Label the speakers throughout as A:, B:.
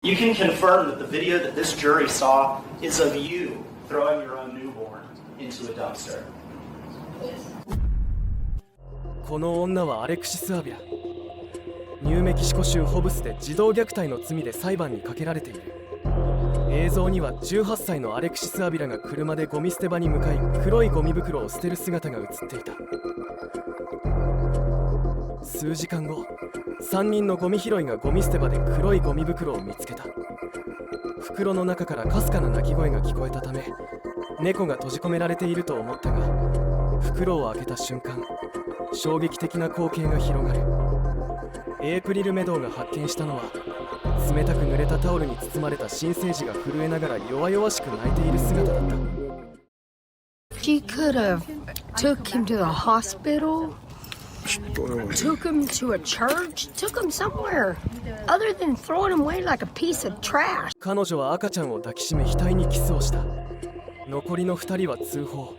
A: You can confirm that the video that this jury saw is of you throwing your own newborn into a dumpster.
B: この女はアレクシス・アビラ。ニューメキシコ州ホブスで児童虐待の罪で裁判にかけられている。映像には18歳のアレクシス・アビラが車でゴミ捨て場に向かい、黒いゴミ袋を捨てる姿が映っていた。数時間後、3人のゴミ拾いがゴミ捨て場で黒いゴミ袋を見つけた。袋の中からかすかな鳴き声が聞こえたため、猫が閉じ込められていると思ったが、袋を開けた瞬間、衝撃的な光景が広がる。エイプリル・メドウが発見したのは、冷たく濡れたタオルに包まれた新生児が震えながら弱々しく泣いている姿だった。
C: She could have took him to the hospital, took him to a church, took him somewhere other than throwing him away like a piece of trash.
B: 彼女は赤ちゃんを抱きしめ額にキスをした。残りの2人は通報。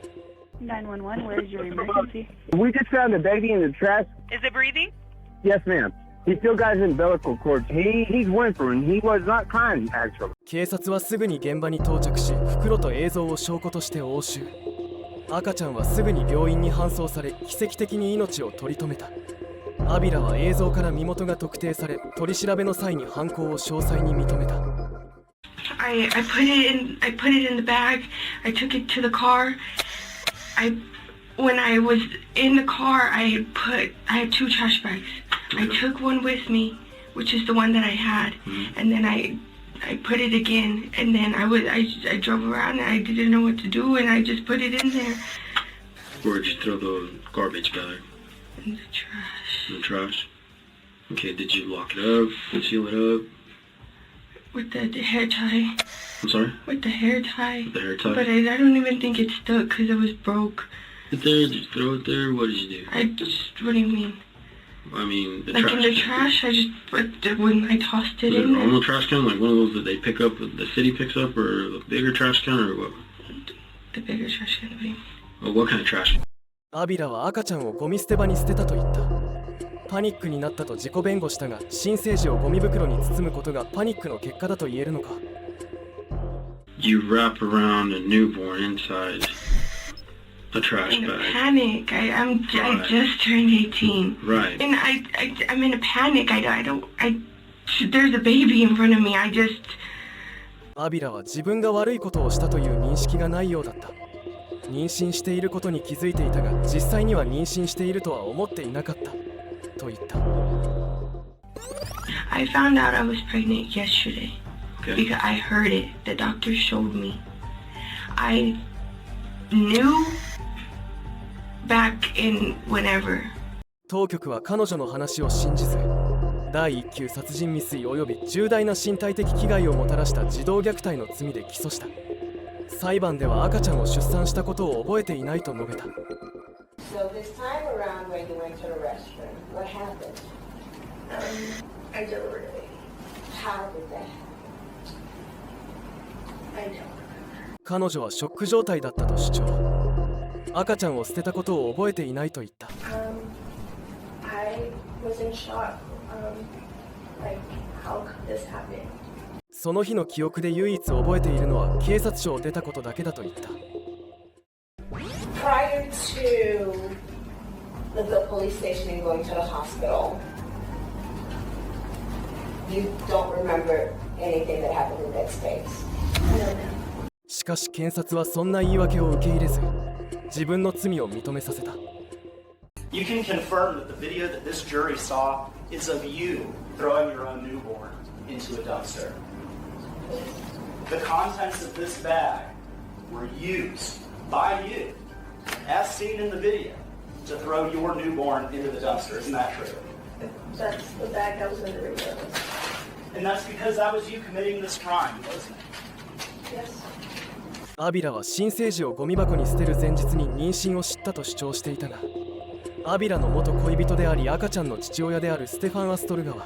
D: 911, where's your emergency?
E: We just found the baby in the trash.
D: Is it breathing?
E: Yes, ma'am. He still got his umbilical cord. He's whimpering. He was not crying, actually.
B: 警察はすぐに現場に到着し、袋と映像を証拠として押収。赤ちゃんはすぐに病院に搬送され、奇跡的に命を取り留めた。アビラは映像から身元が特定され、取り調べの際に犯行を詳細に認めた。
F: I put it in the bag. I took it to the car. When I was in the car, I had 2 trash bags. I took one with me, which is the one that I had, and then I put it again, and then I drove around and I didn't know what to do, and I just put it in there.
G: Where'd you throw the garbage bag?
F: In the trash.
G: In the trash? Okay, did you lock it up, seal it up?
F: With the hair tie.
G: I'm sorry?
F: With the hair tie.
G: With the hair tie?
F: But I don't even think it stuck because it was broke.
G: Put it there, did you throw it there? What did you do?
F: What do you mean?
G: I mean, the
F: like
G: trash
F: in the
G: can.
F: trash, when I tossed it
G: Was it
F: in
G: a normal
F: there.
G: trash can, like one of those that they pick up, the city picks up, or the bigger trash can, or what?
F: The bigger trash can be.
G: Well, what kind of trash can?
B: アビラは赤ちゃんをゴミ捨て場に捨てたと言った。パニックになったと自己弁護したが、新生児をゴミ袋に包むことがパニックの結果だと言えるのか。
G: You wrap around a newborn inside a trash
F: In a
G: bag.
F: panic. I just turned 18.
G: Right.
F: And I'm in a panic. There's a baby in front of me.
B: アビラは自分が悪いことをしたという認識がないようだった。妊娠していることに気づいていたが、実際には妊娠しているとは思っていなかったと言った。
F: I found out I was pregnant yesterday.
G: Okay.
F: Because I heard it. The doctor showed me. I knew back in whenever.
B: 当局は彼女の話を信じず、第1級殺人未遂及び重大な身体的危害をもたらした児童虐待の罪で起訴した。裁判では赤ちゃんを出産したことを覚えていないと述べた。
H: So this time around when you went to the restroom, what happened?
F: I delivered it.
H: How did that happen?
F: I don't remember.
B: 彼女はショック状態だったと主張。赤ちゃんを捨てたことを覚えていないと言った。
F: I was in shock. Like, how could this happen?
B: その日の記憶で唯一覚えているのは警察署を出たことだけだと言った。
H: Prior to the police station and going to the hospital, you don't remember anything that happened in that space?
F: No.
B: しかし検察はそんな言い訳を受け入れず、自分の罪を認めさせた。
A: You can confirm that the video that this jury saw is of you throwing your own newborn into a dumpster. The contents of this bag were used by you, as seen in the video, to throw your newborn into the dumpster. Isn't that true?
F: That's the bag that was in the video.
A: And that's because that was you committing this crime, wasn't it?
F: Yes.
B: アビラは新生児をゴミ箱に捨てる前日に妊娠を知ったと主張していたが、アビラの元恋人であり赤ちゃんの父親であるステファン・アストルガは、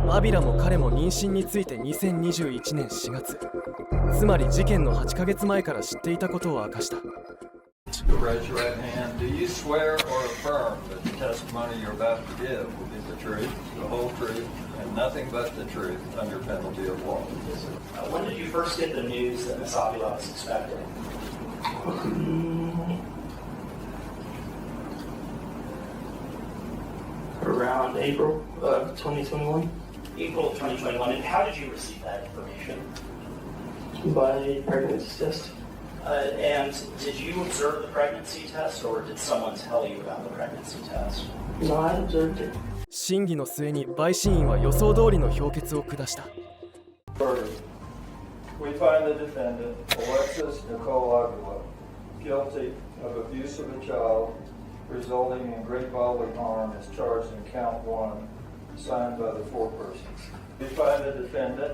B: アビラも彼も妊娠について2021年4月、つまり事件の8ヶ月前から知っていたことを明かした。
I: Raise your right hand. Do you swear or affirm that the testimony you're about to give will be the truth, the whole truth, and nothing but the truth under penalty of law?
A: When did you first get the news that Ms. Avila was expected?
J: Around April of 2021.
A: April of 2021. And how did you receive that information?
J: By pregnancy test.
A: And did you observe the pregnancy test, or did someone tell you about the pregnancy test?
J: No, I observed it.
B: 審議の末に陪審員は予想通りの評決を下した。
I: We find the defendant, Alexis Nicole Avila, guilty of abuse of a child resulting in great bodily harm as charged in count 1, signed by the forepersons. We find the defendant,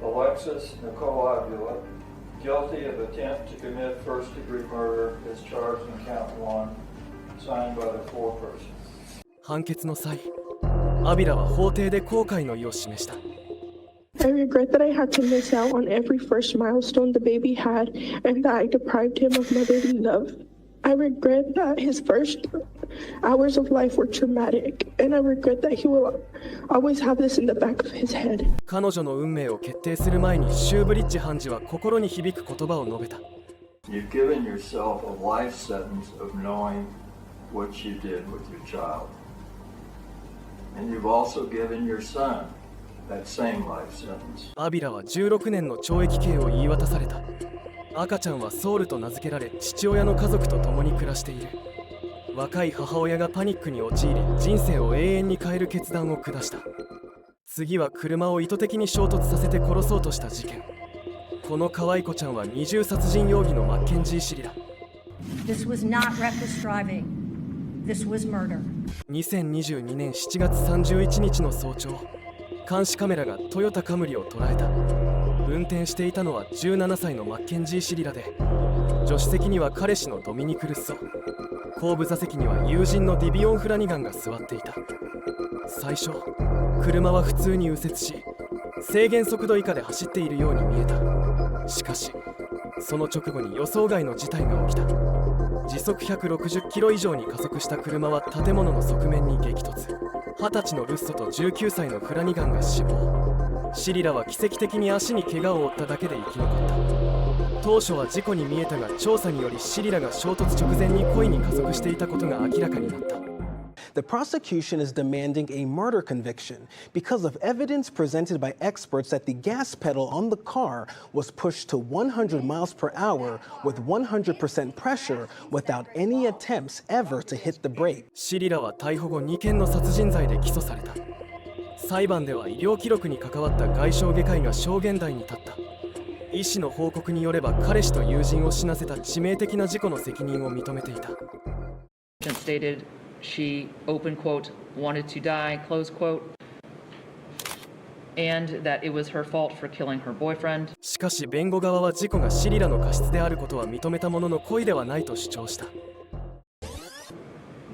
I: Alexis Nicole Avila, guilty of attempt to commit first-degree murder as charged in count 1, signed by the forepersons.
B: 判決の際、アビラは法廷で後悔の意を示した。
K: I regret that I had to miss out on every first milestone the baby had and that I deprived him of motherly love. I regret that his first hours of life were traumatic, and I regret that he will always have this in the back of his head.
B: 彼女の運命を決定する前にシューブリッジ判事は心に響く言葉を述べた。
I: You've given yourself a life sentence of knowing what you did with your child. And you've also given your son that same life sentence.
B: アビラは16年の懲役刑を言い渡された。赤ちゃんはソウルと名付けられ、父親の家族と共に暮らしている。若い母親がパニックに陥り、人生を永遠に変える決断を下した。次は車を意図的に衝突させて殺そうとした事件。この可愛い子ちゃんは二重殺人容疑のマッケンジー・シリラ。
L: This was not reckless driving. This was murder.
B: 2022年7月31日の早朝、監視カメラがトヨタカムリを捉えた。運転していたのは17歳のマッケンジー・シリラで、助手席には彼氏のドミニク・ルッソ、後部座席には友人のディビオン・フラニガンが座っていた。最初、車は普通に右折し、制限速度以下で走っているように見えた。しかし、その直後に予想外の事態が起きた。時速160キロ以上に加速した車は建物の側面に激突。20歳のルッソと19歳のフラニガンが死亡。シリラは奇跡的に足に怪我を負っただけで生き残った。当初は事故に見えたが、調査によりシリラが衝突直前に故意に加速していたことが明らかになった。
M: The prosecution is demanding a murder conviction because of evidence presented by experts that the gas pedal on the car was pushed to 100 miles per hour with 100% pressure without any attempts ever to hit the brake.
B: シリラは逮捕後2件の殺人罪で起訴された。裁判では医療記録に関わった外傷外科医が証言台に立った。医師の報告によれば、彼氏と友人を死なせた致命的な事故の責任を認めていた。
N: Stated she, open quote, wanted to die, close quote, and that it was her fault for killing her boyfriend.
B: しかし弁護側は事故がシリラの過失であることは認めたものの、故意ではないと主張した。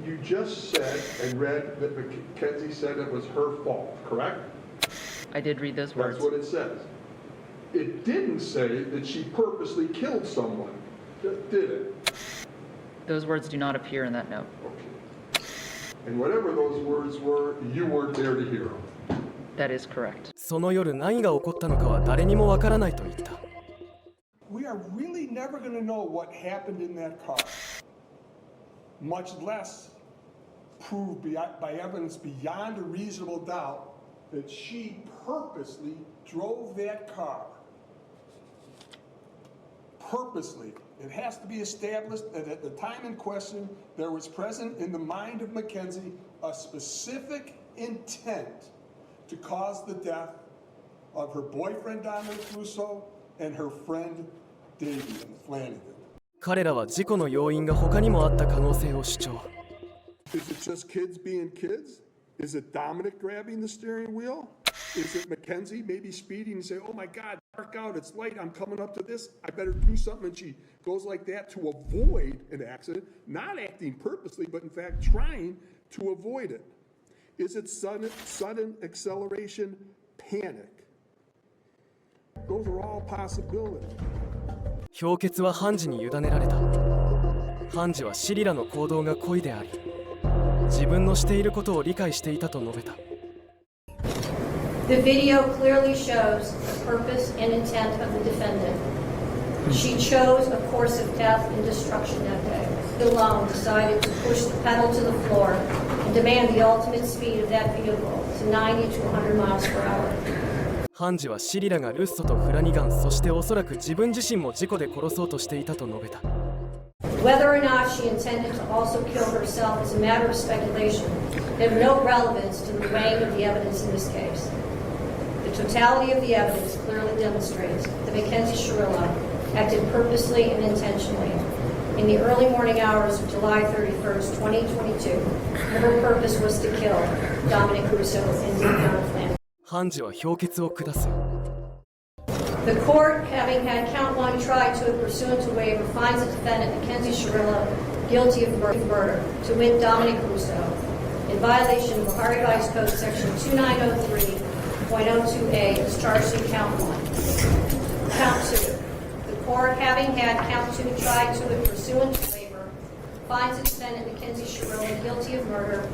O: You just said and read that Mackenzie said it was her fault, correct?
N: I did read those words.
O: That's what it says. It didn't say that she purposely killed someone, did it?
N: Those words do not appear in that note.
O: Okay. And whatever those words were, you weren't there to hear them.
N: That is correct.
B: その夜何が起こったのかは誰にもわからないと言った。
O: We are really never going to know what happened in that car, much less prove by evidence beyond a reasonable doubt that she purposely drove that car. Purposely. It has to be established that at the time in question, there was present in the mind of Mackenzie a specific intent to cause the death of her boyfriend, Dominic Russo, and her friend, David Flanagan.
B: 彼らは事故の要因が他にもあった可能性を主張。
O: Is it just kids being kids? Is it Dominic grabbing the steering wheel? Is it Mackenzie maybe speeding and say, oh my God, dark out, it's late, I'm coming up to this, I better do something, and she goes like that to avoid an accident, not acting purposely, but in fact trying to avoid it? Is it sudden acceleration, panic? Those are all possibilities.
B: 評決は判事に委ねられた。判事はシリラの行動が故意であり、自分のしていることを理解していたと述べた。
L: The video clearly shows the purpose and intent of the defendant. She chose a course of death and destruction that day. Alone decided to push the pedal to the floor and demand the ultimate speed of that vehicle to 90 to 100 miles per hour.
B: 判事はシリラがルッソとフラニガン、そしておそらく自分自身も事故で殺そうとしていたと述べた。
L: Whether or not she intended to also kill herself is a matter of speculation. They have no relevance to the weighing of the evidence in this case. The totality of the evidence clearly demonstrates that Mackenzie Shirilla acted purposely and intentionally. In the early morning hours of July 31st, 2022, her purpose was to kill Dominic Russo and Devion Flanders.
B: 判事は評決を下す。
L: The court, having had count one tried to it pursuant to waiver, finds the defendant, Mackenzie Shirilla, guilty of murder, to wit Dominic Russo, in violation of Ohio Revised Code Section 2903.02a, is charged in count one. Count two. The court, having had count two tried to it pursuant to waiver, finds the defendant, Mackenzie Shirilla, guilty of murder,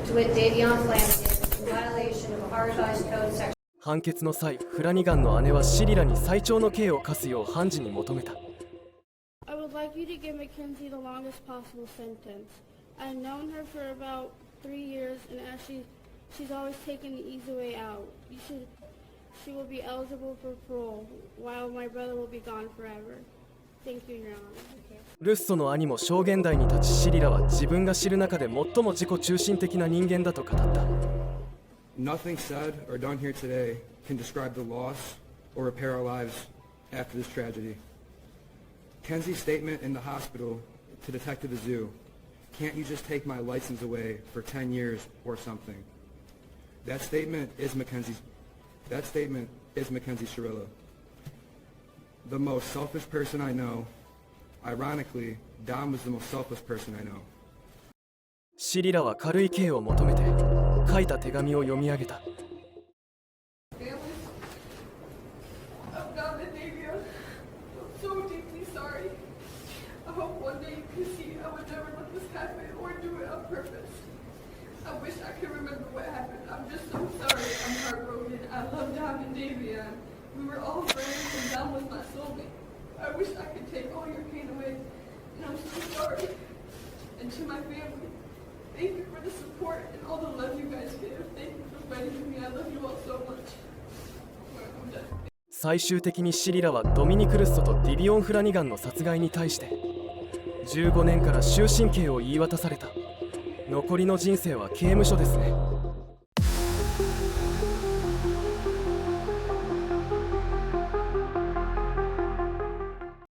L: to wit Devion Flanders, in violation of Ohio Revised Code Section.
B: 判決の際、フラニガンの姉はシリラに最長の刑を課すよう判事に求めた。
P: I would like you to give Mackenzie the longest possible sentence. I've known her for about 3 years, and as she's always taken the easy way out. She will be eligible for parole, while my brother will be gone forever. Thank you, Your Honor.
B: ルッソの兄も証言台に立ち、シリラは自分が知る中で最も自己中心的な人間だと語った。
Q: Nothing said or done here today can describe the loss or repair our lives after this tragedy. Kenzie's statement in the hospital to Detective Azu, "Can't you just take my license away for 10 years or something?" That statement is Mackenzie Shirilla, the most selfish person I know. Ironically, Dom was the most selfless person I know.
B: シリラは軽い刑を求めて書いた手紙を読み上げた。
R: I wish I could remember what happened. I'm just so sorry. I'm heartbroken. I love Dom and Davion. We were all friends and Dom was my soulmate. I wish I could take all your pain away. And I'm so sorry. And to my family, thank you for the support and all the love you guys give. Thank you for fighting for me. I love you all so much. I'm done.
B: 最終的にシリラはドミニク・ルッソとディビオン・フラニガンの殺害に対して15年から終身刑を言い渡された。残りの人生は刑務所ですね。